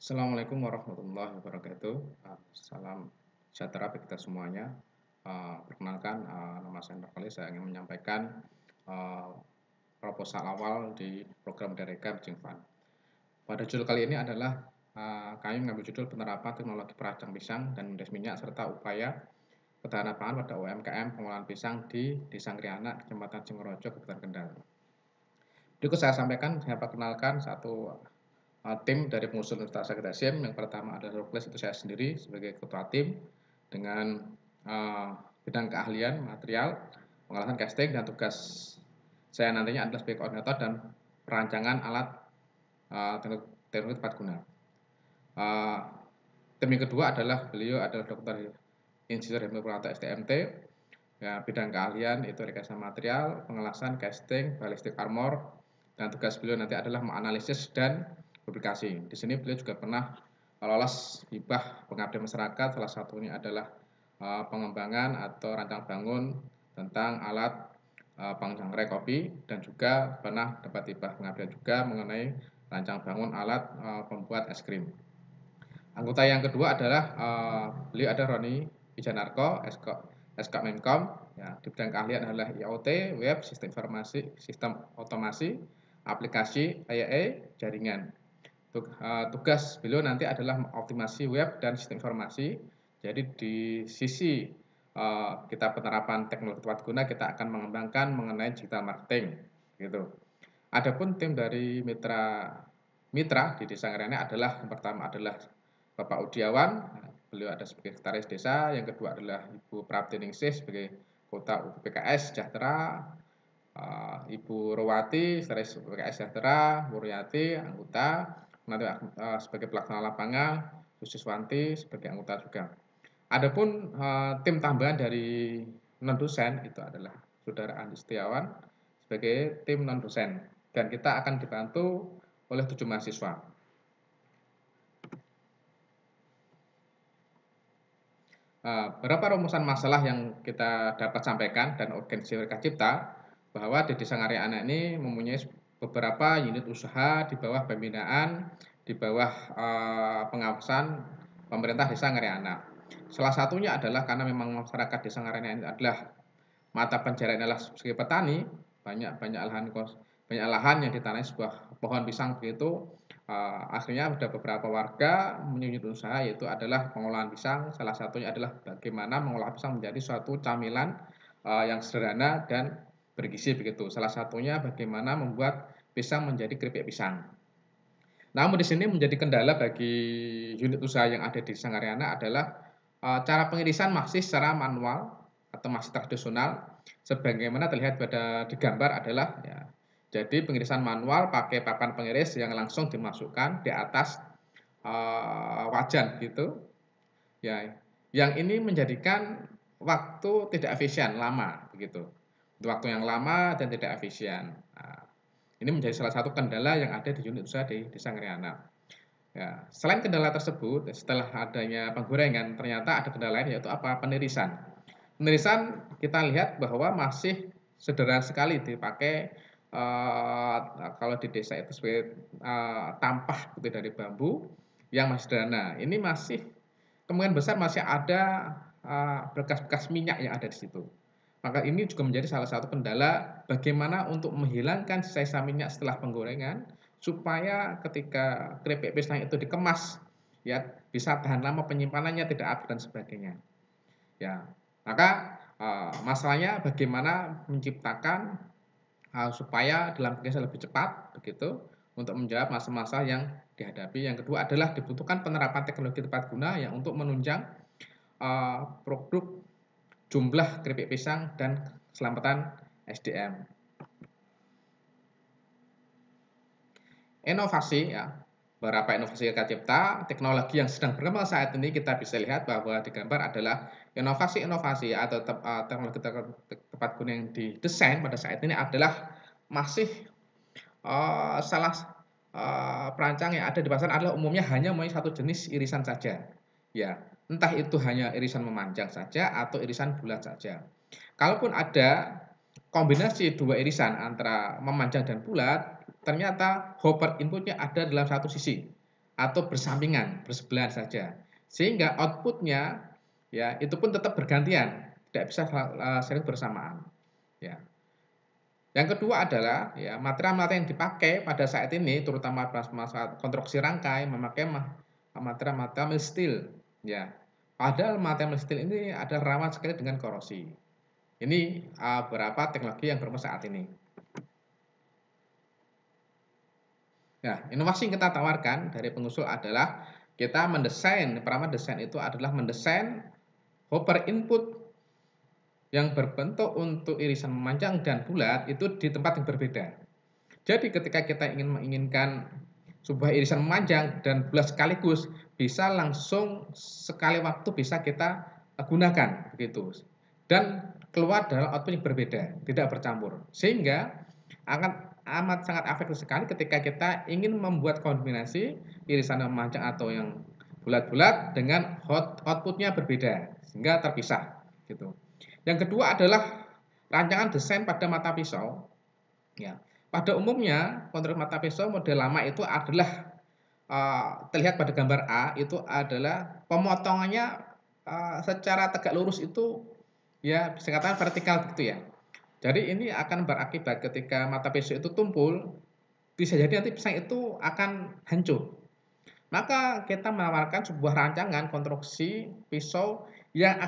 Assalamualaikum warahmatullahi wabarakatuh. Salam sejahtera bagi kita semuanya. Perkenalkan, nama saya Nurkali. Saya ingin menyampaikan uh, proposal awal di program Dereka Bridging Fund. Pada judul kali ini adalah kami mengambil judul penerapan teknologi perancang pisang dan mindes minyak serta upaya ketahanan pangan pada UMKM pengolahan pisang di Desa Ngriana, Kecamatan Jengorojo, Kabupaten Kendal. Berikut saya sampaikan, saya perkenalkan satu tim dari pengusul Universitas Syarif Hasyim. Yang pertama adalah Ruklis, itu saya sendiri sebagai ketua tim dengan bidang keahlian material, pengolahan casting, dan tugas saya nantinya adalah sebagai koordinator dan perancangan alat teknologi tepat guna. Tim yang kedua adalah beliau adalah Dr. Insinyur Helmi Purwanto STMT. Ya, bidang keahlian itu rekayasa material, pengelasan, casting, ballistic armor, dan tugas beliau nanti adalah menganalisis dan publikasi. Di sini beliau juga pernah lolos hibah pengabdian masyarakat, salah satunya adalah pengembangan atau rancang bangun tentang alat pengjangrai kopi, dan juga pernah dapat hibah pengabdian juga mengenai rancang bangun alat pembuat es krim. Anggota yang kedua adalah beliau ada Roni Wijanarko, SK Menkom. Ya, di bidang keahlian adalah IoT, web, sistem informasi, sistem otomasi, aplikasi, IAA, jaringan. Tugas beliau nanti adalah optimasi web dan sistem informasi. Jadi di sisi kita penerapan teknologi tepat guna, kita akan mengembangkan mengenai digital marketing, gitu. Adapun tim dari mitra di Desa Ngriana adalah yang pertama adalah Bapak Udiawan, beliau ada sebagai sekretaris desa. Yang kedua adalah Ibu Praptiningsih sebagai Kota UPKS Sejahtera, Ibu Rowati sekretaris UPKS Sejahtera, Muryati anggota, nanti sebagai pelaksana lapangan, Susiswanti sebagai anggota juga. Adapun tim tambahan dari non dosen itu adalah Saudara Andi Setiawan sebagai tim non dosen, dan kita akan dibantu oleh 7 mahasiswa. Beberapa rumusan masalah yang kita dapat sampaikan dan urgensi mereka cipta bahwa di Desa Ngriana ini mempunyai beberapa unit usaha di bawah pembinaan, di bawah pengawasan pemerintah Desa Ngriana. Salah satunya adalah karena memang masyarakat Desa Ngriana ini adalah mata pencarian adalah sebagai petani, banyak lahan yang ditanami sebuah pohon pisang begitu. Akhirnya ada beberapa warga menyunjut usaha, yaitu adalah pengolahan pisang. Salah satunya adalah bagaimana mengolah pisang menjadi suatu camilan yang sederhana dan bergizi begitu. Salah satunya bagaimana membuat pisang menjadi keripik pisang. Namun di sini menjadi kendala bagi unit usaha yang ada di Sangariana adalah cara pengirisan masih secara manual atau masih tradisional, sebagaimana terlihat pada di gambar adalah ya, jadi pengirisan manual pakai papan pengiris yang langsung dimasukkan di atas wajan gitu. Ya, yang ini menjadikan waktu tidak efisien, lama begitu. Waktu yang lama dan tidak efisien. Nah, ini menjadi salah satu kendala yang ada di unit usaha di Desa Ngriana. Ya, selain kendala tersebut, setelah adanya penggorengan, ternyata ada kendala lain, yaitu apa? Penirisan. Penirisan kita lihat bahwa masih sederhana sekali dipakai kalau di desa itu sebagai tampah putih dari bambu yang masih sederhana. Ini masih kemungkinan besar masih ada bekas-bekas minyak yang ada di situ. Maka ini juga menjadi salah satu kendala bagaimana untuk menghilangkan sisa minyak setelah penggorengan, supaya ketika keripik pisang itu dikemas ya bisa tahan lama penyimpanannya, tidak habis dan sebagainya. Ya, maka masalahnya bagaimana menciptakan supaya dalam proses lebih cepat begitu untuk menjawab masalah-masalah yang dihadapi. Yang kedua adalah dibutuhkan penerapan teknologi tepat guna yang untuk menunjang produk, jumlah keripik pisang, dan keselamatan SDM. Inovasi ya, beberapa inovasi kita cipta, teknologi yang sedang berkembang saat ini kita bisa lihat bahwa di gambar adalah inovasi-inovasi atau teknologi tepat guna yang didesain pada saat ini adalah masih salah perancang yang ada di pasar adalah umumnya hanya mempunyai satu jenis irisan saja. Ya, entah itu hanya irisan memanjang saja atau irisan bulat saja. Kalaupun ada kombinasi dua irisan antara memanjang dan bulat, ternyata hopper inputnya ada dalam satu sisi. atau bersampingan, bersebelahan saja. Sehingga outputnya ya itu pun tetap bergantian, tidak bisa sering bersamaan. Ya. Yang kedua adalah ya material-material yang dipakai pada saat ini, terutama pas masa konstruksi rangkai, memakai material-material steel. Ya, padahal material steel ini ada rawan sekali dengan korosi. Ini beberapa teknologi yang berkembang saat ini. Nah, inovasi yang kita tawarkan dari pengusul adalah kita mendesain, pertama desain itu adalah mendesain hopper input yang berbentuk untuk irisan memanjang dan bulat itu di tempat yang berbeda. Jadi ketika kita menginginkan sebuah irisan memanjang dan bulat sekaligus, bisa langsung sekali waktu bisa kita gunakan begitu. Dan keluar dalam output yang berbeda, tidak bercampur. Sehingga akan amat sangat efektif sekali ketika kita ingin membuat kombinasi irisan yang memanjang atau yang bulat-bulat dengan outputnya berbeda sehingga terpisah gitu. Yang kedua adalah rancangan desain pada mata pisau. Ya, pada umumnya konstruk mata pisau model lama itu adalah terlihat pada gambar A itu adalah pemotongannya secara tegak lurus itu ya bisa katakan vertikal gitu ya. Jadi ini akan berakibat ketika mata pisau itu tumpul, bisa jadi nanti pisau itu akan hancur. Maka kita menawarkan sebuah rancangan konstruksi pisau yang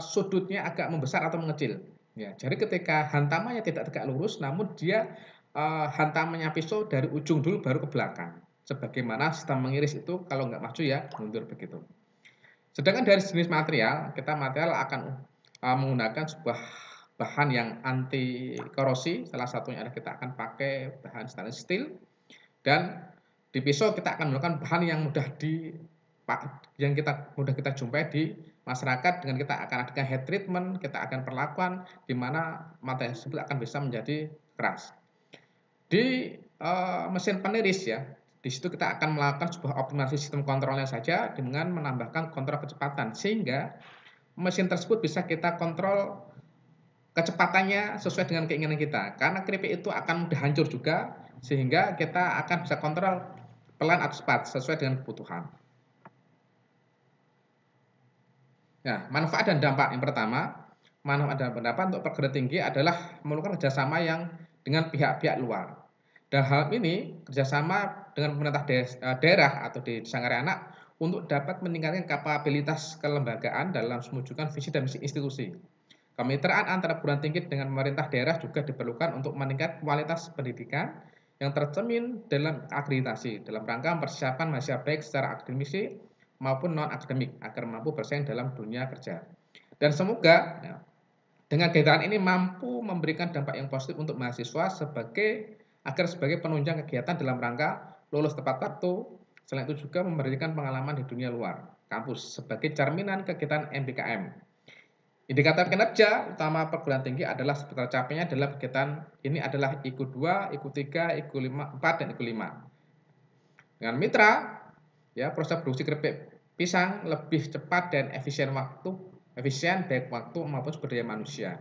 sudutnya agak membesar atau mengecil. Ya, jadi ketika hantamannya tidak tegak lurus, namun dia hantamannya pisau dari ujung dulu baru ke belakang. Sebagaimana sistem mengiris itu kalau nggak maju ya mundur begitu. Sedangkan dari jenis material, kita material akan menggunakan sebuah bahan yang anti korosi. Salah satunya adalah kita akan pakai bahan stainless steel dan di pisau kita akan menggunakan bahan yang mudah kita jumpai di masyarakat dengan kita akan adakan heat treatment, kita akan perlakuan di mana material tersebut akan bisa menjadi keras. Di mesin peniris ya, di situ kita akan melakukan sebuah optimalisasi sistem kontrolnya saja dengan menambahkan kontrol kecepatan sehingga mesin tersebut bisa kita kontrol kecepatannya sesuai dengan keinginan kita. Karena keripik itu akan mudah hancur juga sehingga kita akan bisa kontrol pelan atau cepat sesuai dengan kebutuhan. Nah, manfaat dan dampak yang pertama, manfaat dan dampak untuk perguruan tinggi adalah memerlukan kerjasama yang dengan pihak-pihak luar. Dan hal ini kerjasama dengan pemerintah daerah atau di desa karya anak untuk dapat meningkatkan kapabilitas kelembagaan dalam mewujudkan visi dan misi institusi. Kemitraan antara perguruan tinggi dengan pemerintah daerah juga diperlukan untuk meningkatkan kualitas pendidikan yang tercermin dalam akreditasi dalam rangka mempersiapkan mahasiswa baik secara akademisi maupun non akademik agar mampu bersaing dalam dunia kerja. Dan semoga ya, dengan kegiatan ini mampu memberikan dampak yang positif untuk mahasiswa sebagai penunjang kegiatan dalam rangka lulus tepat waktu. Selain itu juga memberikan pengalaman di dunia luar kampus sebagai cerminan kegiatan MBKM. Indikator kinerja utama perguruan tinggi adalah tercapainya dalam kegiatan ini adalah IKU 2, IKU 3, IKU 4, dan IKU 5. Dengan mitra, ya proses produksi keripik pisang lebih cepat dan efisien baik waktu maupun sumber daya manusia.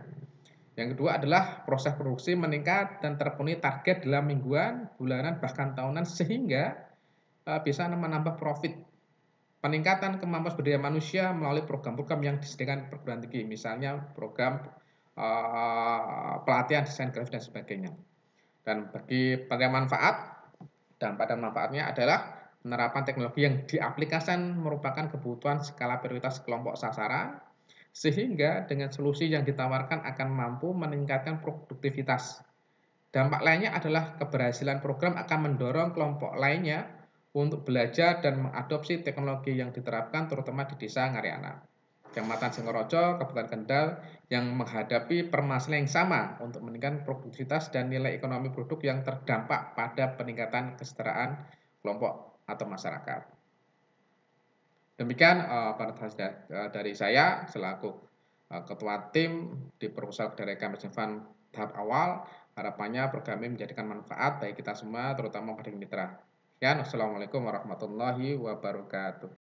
Yang kedua adalah proses produksi meningkat dan terpenuhi target dalam mingguan, bulanan, bahkan tahunan sehingga bisa menambah profit. Peningkatan kemampuan sumber daya manusia melalui program-program yang disediakan perguruan tinggi, misalnya program pelatihan desain grafis dan sebagainya. Dan bagi penerimaan manfaat, dampak dan manfaatnya adalah penerapan teknologi yang diaplikasikan merupakan kebutuhan skala prioritas kelompok sasaran, sehingga dengan solusi yang ditawarkan akan mampu meningkatkan produktivitas. Dampak lainnya adalah keberhasilan program akan mendorong kelompok lainnya untuk belajar dan mengadopsi teknologi yang diterapkan terutama di desa Ngariana, Kecamatan Singorojo, Kabupaten Kendal yang menghadapi permasalahan yang sama untuk meningkatkan produktivitas dan nilai ekonomi produk yang terdampak pada peningkatan kesejahteraan kelompok atau masyarakat. Demikian dari saya selaku Ketua Tim di Proposal dari Kampus Fund tahap awal. Harapannya program ini menjadikan manfaat bagi kita semua terutama pada mitra. Sekian, wassalamualaikum warahmatullahi wabarakatuh.